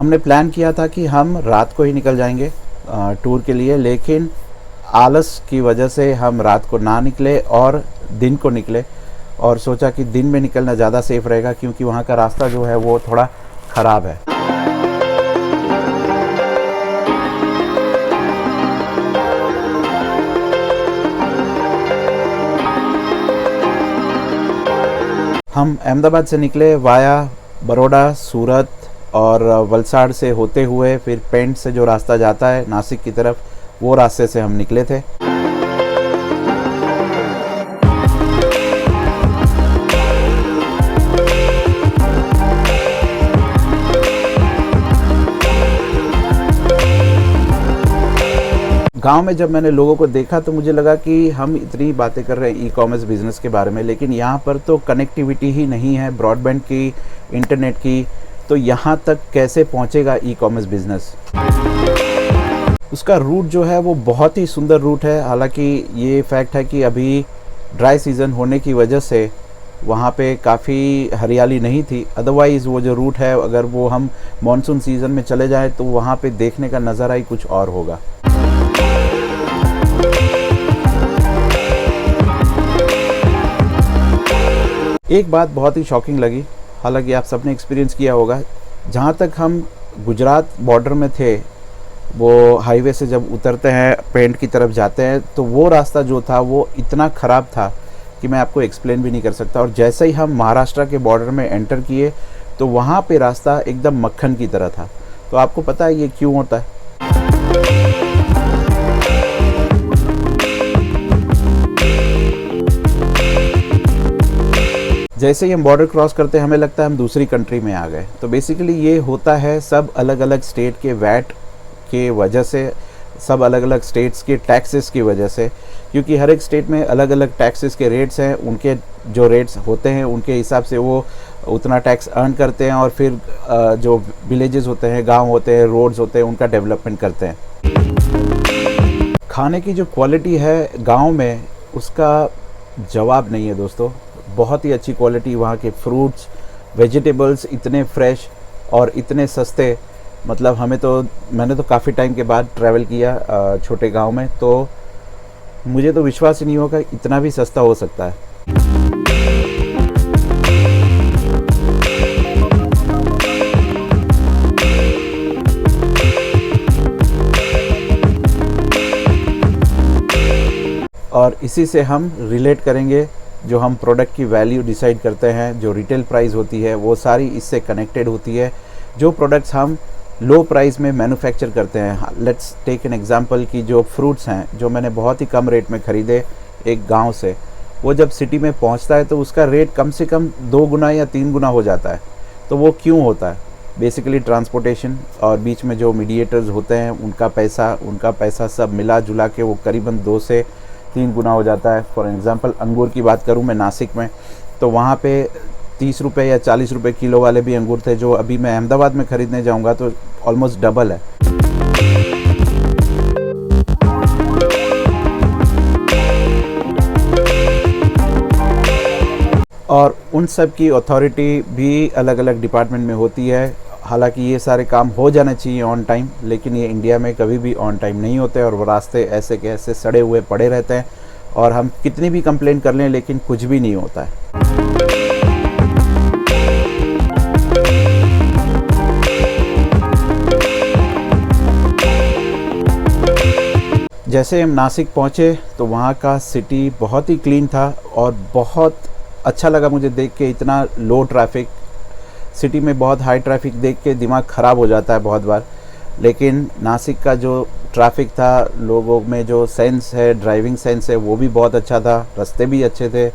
हमने प्लान किया था कि हम रात को ही निकल जाएंगे टूर के लिए, लेकिन आलस की वजह से हम रात को ना निकले और दिन को निकले, और सोचा कि दिन में निकलना ज़्यादा सेफ रहेगा क्योंकि वहाँ का रास्ता जो है वो थोड़ा ख़राब है। हम अहमदाबाद से निकले वाया बड़ौदा, सूरत और वलसाड़ से होते हुए फिर पेंट से जो रास्ता जाता है नासिक की तरफ, वो रास्ते से हम निकले थे। गांव में जब मैंने लोगों को देखा तो मुझे लगा कि हम इतनी बातें कर रहे हैं ई कॉमर्स बिज़नेस के बारे में, लेकिन यहाँ पर तो कनेक्टिविटी ही नहीं है ब्रॉडबैंड की, इंटरनेट की, तो यहाँ तक कैसे पहुँचेगा ई कॉमर्स बिज़नेस। उसका रूट जो है वो बहुत ही सुंदर रूट है। हालांकि ये फैक्ट है कि अभी ड्राई सीज़न होने की वजह से वहाँ पे काफ़ी हरियाली नहीं थी, अदरवाइज़ वो जो रूट है अगर वो हम मॉनसून सीज़न में चले जाएं तो वहाँ पे देखने का नज़ारा ही कुछ और होगा। एक बात बहुत ही शॉकिंग लगी, हालांकि आप सबने एक्सपीरियंस किया होगा, जहाँ तक हम गुजरात बॉर्डर में थे, वो हाईवे से जब उतरते हैं पेंट की तरफ जाते हैं तो वो रास्ता जो था वो इतना ख़राब था कि मैं आपको एक्सप्लेन भी नहीं कर सकता। और जैसे ही हम महाराष्ट्र के बॉर्डर में एंटर किए तो वहाँ पे रास्ता एकदम मक्खन की तरह था। तो आपको पता है ये क्यों होता है? जैसे ही हम बॉर्डर क्रॉस करते हैं हमें लगता है हम दूसरी कंट्री में आ गए। तो बेसिकली ये होता है सब अलग अलग स्टेट के वैट के वजह से, सब अलग अलग स्टेट्स के टैक्सेस की वजह से, क्योंकि हर एक स्टेट में अलग अलग टैक्सेस के रेट्स हैं, उनके जो रेट्स होते हैं उनके हिसाब से वो उतना टैक्स अर्न करते हैं और फिर जो विलेजेस होते हैं, गांव होते हैं, रोड्स होते हैं, उनका डेवलपमेंट करते हैं। खाने की जो क्वालिटी है गांव में उसका जवाब नहीं है दोस्तों, बहुत ही अच्छी क्वालिटी। वहाँ के फ्रूट्स, वेजिटेबल्स इतने फ्रेश और इतने सस्ते, मतलब मैंने तो काफ़ी टाइम के बाद ट्रैवल किया छोटे गांव में, तो मुझे तो विश्वास ही नहीं होगा इतना भी सस्ता हो सकता है। और इसी से हम रिलेट करेंगे, जो हम प्रोडक्ट की वैल्यू डिसाइड करते हैं, जो रिटेल प्राइस होती है वो सारी इससे कनेक्टेड होती है। जो प्रोडक्ट्स हम लो प्राइस में मैन्युफैक्चर करते हैं, लेट्स टेक एन एग्जांपल कि जो फ्रूट्स हैं जो मैंने बहुत ही कम रेट में ख़रीदे एक गांव से, वो जब सिटी में पहुंचता है तो उसका रेट कम से कम 2 गुना या 3 गुना हो जाता है। तो वो क्यों होता है? बेसिकली ट्रांसपोर्टेशन और बीच में जो मीडिएटर्स होते हैं उनका पैसा सब मिला जुला के वो करीबन 2 से 3 गुना हो जाता है। फॉर एग्ज़ाम्पल अंगूर की बात करूं मैं नासिक में, तो वहाँ पे 30 रुपये या 40 रुपये किलो वाले भी अंगूर थे, जो अभी मैं अहमदाबाद में ख़रीदने जाऊंगा तो ऑलमोस्ट डबल है। और उन सब की अथॉरिटी भी अलग अलग डिपार्टमेंट में होती है। हालांकि ये सारे काम हो जाने चाहिए ऑन टाइम, लेकिन ये इंडिया में कभी भी ऑन टाइम नहीं होते और वो रास्ते ऐसे के ऐसे सड़े हुए पड़े रहते हैं और हम कितनी भी कंप्लेंट कर लें लेकिन कुछ भी नहीं होता है। जैसे हम नासिक पहुँचे तो वहाँ का सिटी बहुत ही क्लीन था और बहुत अच्छा लगा मुझे देख के, इतना लो ट्रैफिक। सिटी में बहुत हाई ट्रैफिक देख के दिमाग ख़राब हो जाता है बहुत बार, लेकिन नासिक का जो ट्रैफिक था, लोगों में जो सेंस है, ड्राइविंग सेंस है, वो भी बहुत अच्छा था। रास्ते भी अच्छे थे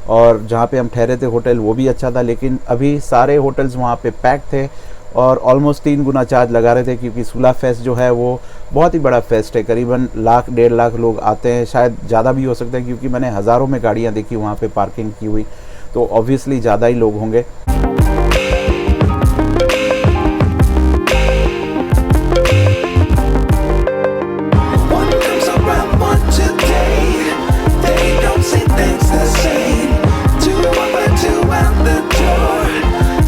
और जहाँ पे हम ठहरे थे होटल वो भी अच्छा था, लेकिन अभी सारे होटल्स वहाँ पे पैक थे और ऑलमोस्ट 3 गुना चार्ज लगा रहे थे, क्योंकि सुला फेस्ट जो है वो बहुत ही बड़ा फेस्ट है। करीबन 1 1.5 लाख लोग आते हैं, शायद ज़्यादा भी हो सकते हैं, क्योंकि मैंने हज़ारों में गाड़ियाँ देखी वहाँ पे पार्किंग की हुई, तो ऑब्वियसली ज़्यादा ही लोग होंगे।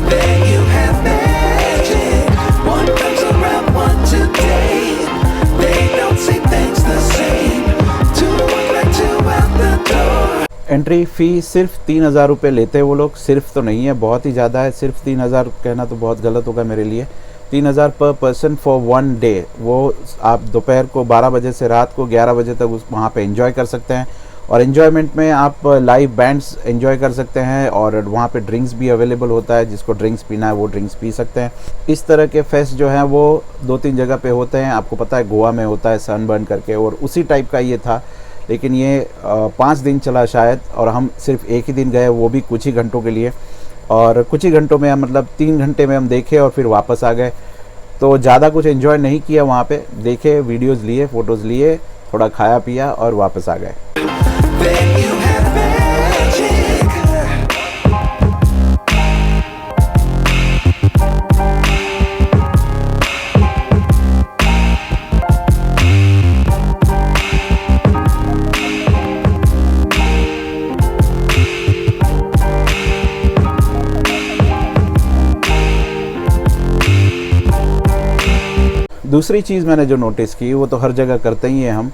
Then you have magic. One comes entry fee सिर्फ 3,000 रुपये लेते हैं वो लोग। सिर्फ तो नहीं है, बहुत ही ज़्यादा है। सिर्फ 3,000 कहना तो बहुत गलत होगा मेरे लिए। 3,000 पर पर्सन फॉर 1 डे। वो आप दोपहर को 12 बजे से रात को 11 बजे तक उस वहाँ पे एंजॉय कर सकते हैं। और एन्जॉयमेंट में आप लाइव बैंड्स एंजॉय कर सकते हैं और वहाँ पे ड्रिंक्स भी अवेलेबल होता है। जिसको ड्रिंक्स पीना है वो ड्रिंक्स पी सकते हैं। इस तरह के फेस्ट जो हैं वो 2-3 जगह पे होते हैं। आपको पता है गोवा में होता है सनबर्न करके, और उसी टाइप का ये था। लेकिन ये 5 दिन चला शायद, और हम सिर्फ एक ही दिन गए, वो भी कुछ ही घंटों के लिए। और कुछ ही घंटों में मतलब 3 घंटे में हम देखे और फिर वापस आ गए। तो ज़्यादा कुछ एंजॉय नहीं किया वहाँ पे। देखे, वीडियोस लिए, फ़ोटोज़ लिए, थोड़ा खाया पिया और वापस आ गए। दूसरी चीज़ मैंने जो नोटिस की, वो तो हर जगह करते ही हैं हम,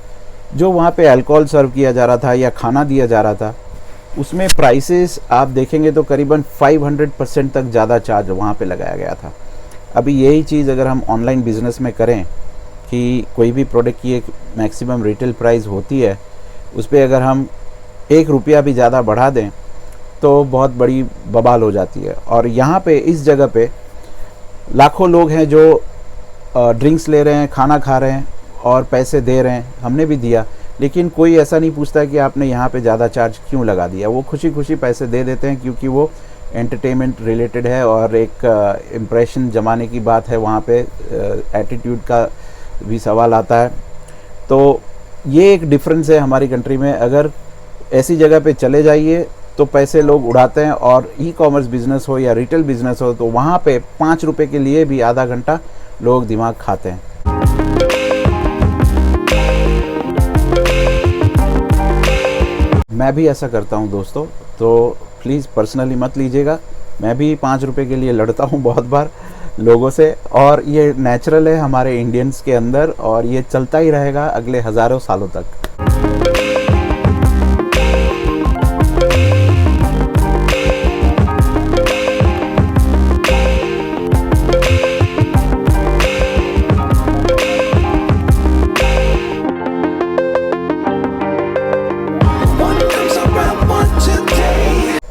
जो वहाँ पे अल्कोहल सर्व किया जा रहा था या खाना दिया जा रहा था, उसमें प्राइसेस आप देखेंगे तो करीबन 500% तक ज़्यादा चार्ज वहाँ पे लगाया गया था। अभी यही चीज़ अगर हम ऑनलाइन बिज़नेस में करें कि कोई भी प्रोडक्ट की एक मैक्सिमम रिटेल प्राइस होती है, उस पर अगर हम 1 रुपया भी ज़्यादा बढ़ा दें तो बहुत बड़ी बवाल हो जाती है। और यहाँ पे इस जगह पे लाखों लोग हैं जो ड्रिंक्स ले रहे हैं, खाना खा रहे हैं और पैसे दे रहे हैं। हमने भी दिया, लेकिन कोई ऐसा नहीं पूछता कि आपने यहाँ पे ज़्यादा चार्ज क्यों लगा दिया। वो खुशी खुशी पैसे दे देते हैं, क्योंकि वो एंटरटेनमेंट रिलेटेड है और एक इम्प्रेशन जमाने की बात है। वहाँ पे एटीट्यूड का भी सवाल आता है। तो ये एक डिफरेंस है हमारी कंट्री में। अगर ऐसी जगह पे चले जाइए तो पैसे लोग उड़ाते हैं, और ई कॉमर्स बिज़नेस हो या रिटेल बिज़नेस हो तो वहाँ पे 5 रुपये के लिए भी आधा घंटा लोग दिमाग खाते हैं। मैं भी ऐसा करता हूं दोस्तों, तो प्लीज़ पर्सनली मत लीजिएगा। मैं भी 5 रुपये के लिए लड़ता हूं बहुत बार लोगों से, और ये नेचुरल है हमारे इंडियंस के अंदर, और ये चलता ही रहेगा अगले हज़ारों सालों तक।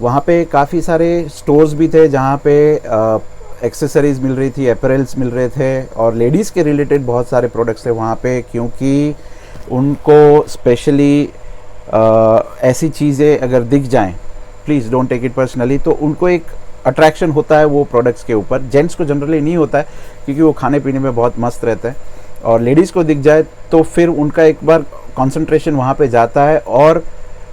वहाँ पे काफ़ी सारे स्टोर्स भी थे जहाँ पे एक्सेसरीज़ मिल रही थी, अपैरल्स मिल रहे थे, और लेडीज़ के रिलेटेड बहुत सारे प्रोडक्ट्स थे वहाँ पे, क्योंकि उनको स्पेशली ऐसी चीज़ें अगर दिख जाएं, please don't take it personally, तो उनको एक अट्रैक्शन होता है वो प्रोडक्ट्स के ऊपर। जेंट्स को जनरली नहीं होता है, क्योंकि वो खाने पीने में बहुत मस्त रहते हैं, और लेडीज़ को दिख जाए तो फिर उनका एक बार कॉन्सेंट्रेशन वहाँ पे जाता है, और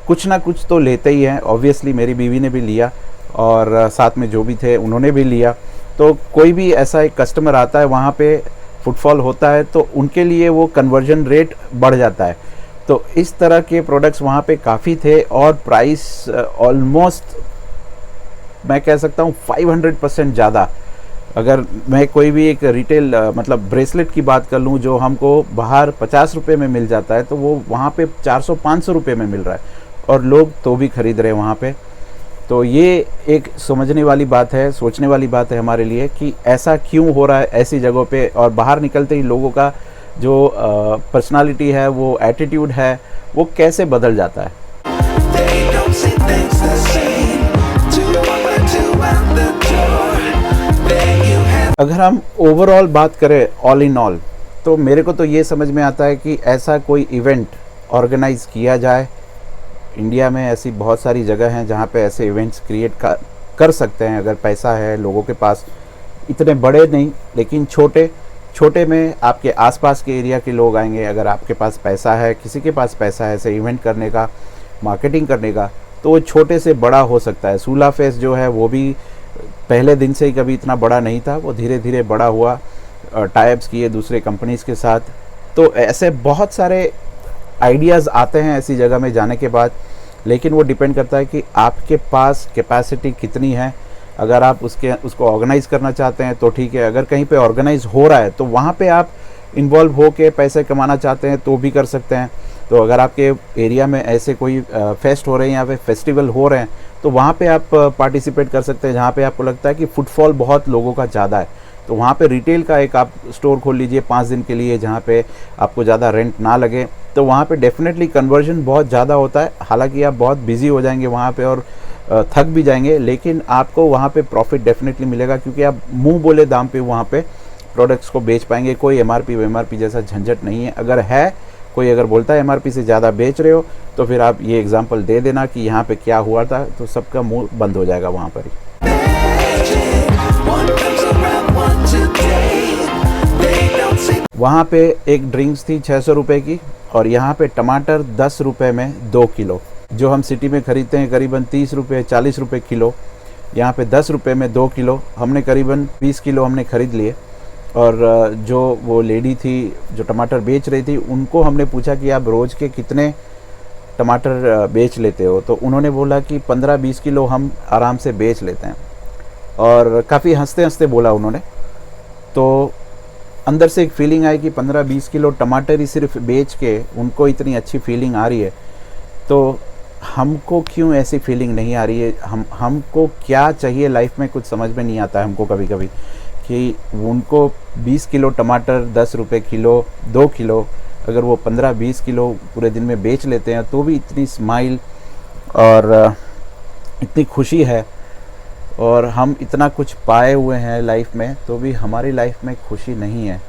कुछ ना कुछ तो लेते ही हैं। ऑब्वियसली मेरी बीवी ने भी लिया, और साथ में जो भी थे उन्होंने भी लिया। तो कोई भी ऐसा एक कस्टमर आता है, वहाँ पे फुटफॉल होता है, तो उनके लिए वो कन्वर्जन रेट बढ़ जाता है। तो इस तरह के प्रोडक्ट्स वहाँ पे काफ़ी थे, और प्राइस ऑलमोस्ट मैं कह सकता हूँ 500% ज़्यादा। अगर मैं कोई भी एक रिटेल मतलब ब्रेसलेट की बात कर लूँ, जो हमको बाहर 50 रुपये में मिल जाता है, तो वो वहाँ पे 400-500 रुपये में मिल रहा है, और लोग तो भी ख़रीद रहे हैं वहाँ पे। तो ये एक समझने वाली बात है, सोचने वाली बात है हमारे लिए कि ऐसा क्यों हो रहा है ऐसी जगहों पे। और बाहर निकलते ही लोगों का जो पर्सनालिटी है, वो एटीट्यूड है, वो कैसे बदल जाता है। अगर हम ओवरऑल बात करें, ऑल इन ऑल, तो मेरे को तो ये समझ में आता है कि ऐसा कोई इवेंट ऑर्गेनाइज़ किया जाए। इंडिया में ऐसी बहुत सारी जगह हैं जहाँ पे ऐसे इवेंट्स क्रिएट कर सकते हैं, अगर पैसा है लोगों के पास। इतने बड़े नहीं, लेकिन छोटे छोटे में आपके आसपास के एरिया के लोग आएंगे। अगर आपके पास पैसा है, किसी के पास पैसा है ऐसे इवेंट करने का, मार्केटिंग करने का, तो वो छोटे से बड़ा हो सकता है। सूला फेस्ट जो है वो भी पहले दिन से ही कभी इतना बड़ा नहीं था, वो धीरे धीरे बड़ा हुआ, टाइप्स किए दूसरे कंपनीज़ के साथ। तो ऐसे बहुत सारे आइडियाज़ आते हैं ऐसी जगह में जाने के बाद, लेकिन वो डिपेंड करता है कि आपके पास कैपेसिटी कितनी है। अगर आप उसको ऑर्गेनाइज़ करना चाहते हैं तो ठीक है, अगर कहीं पे ऑर्गेनाइज़ हो रहा है तो वहाँ पे आप इन्वॉल्व हो के पैसे कमाना चाहते हैं तो भी कर सकते हैं। तो अगर आपके एरिया में ऐसे कोई फेस्ट हो रहे हैं या फिर फेस्टिवल हो रहे हैं तो वहाँ पे आप पार्टिसिपेट कर सकते हैं, जहाँ पे आपको लगता है कि फुटफॉल बहुत लोगों का ज़्यादा है। तो वहाँ पे रिटेल का एक आप स्टोर खोल लीजिए 5 दिन के लिए, जहाँ पे आपको ज़्यादा रेंट ना लगे। तो वहाँ पे डेफिनेटली कन्वर्जन बहुत ज़्यादा होता है। हालांकि आप बहुत बिजी हो जाएंगे वहाँ पे और थक भी जाएंगे, लेकिन आपको वहाँ पे प्रॉफिट डेफिनेटली मिलेगा, क्योंकि आप मुंह बोले दाम पे वहाँ पे प्रोडक्ट्स को बेच पाएंगे। कोई एमआरपी जैसा झंझट नहीं है। अगर है कोई अगर बोलता है एमआरपी से ज़्यादा बेच रहे हो, तो फिर आप ये एग्जांपल दे देना कि यहाँ पे क्या हुआ था, तो सबका मुंह बंद हो जाएगा वहाँ पर ही। वहाँ पे एक ड्रिंक्स थी 600 रुपये की, और यहाँ पे टमाटर 10 रुपये में 2 किलो। जो हम सिटी में ख़रीदते हैं करीबन 30 रुपये 40 रुपये किलो, यहाँ पे 10 रुपये में 2 किलो। हमने करीबन 20 किलो हमने ख़रीद लिए। और जो वो लेडी थी जो टमाटर बेच रही थी, उनको हमने पूछा कि आप रोज़ के कितने टमाटर बेच लेते हो, तो उन्होंने बोला कि 15-20 किलो हम आराम से बेच लेते हैं। और काफ़ी हंसते हंसते बोला उन्होंने। तो अंदर से एक फीलिंग आई कि 15-20 किलो टमाटर ही सिर्फ बेच के उनको इतनी अच्छी फीलिंग आ रही है, तो हमको क्यों ऐसी फीलिंग नहीं आ रही है? हमको क्या चाहिए लाइफ में, कुछ समझ में नहीं आता है हमको कभी कभी, कि उनको 20 किलो टमाटर 10 रुपये किलो 2 किलो, अगर वो 15-20 किलो पूरे दिन में बेच लेते हैं तो भी इतनी स्माइल और इतनी खुशी है। और हम इतना कुछ पाए हुए हैं लाइफ में, तो भी हमारी लाइफ में खुशी नहीं है।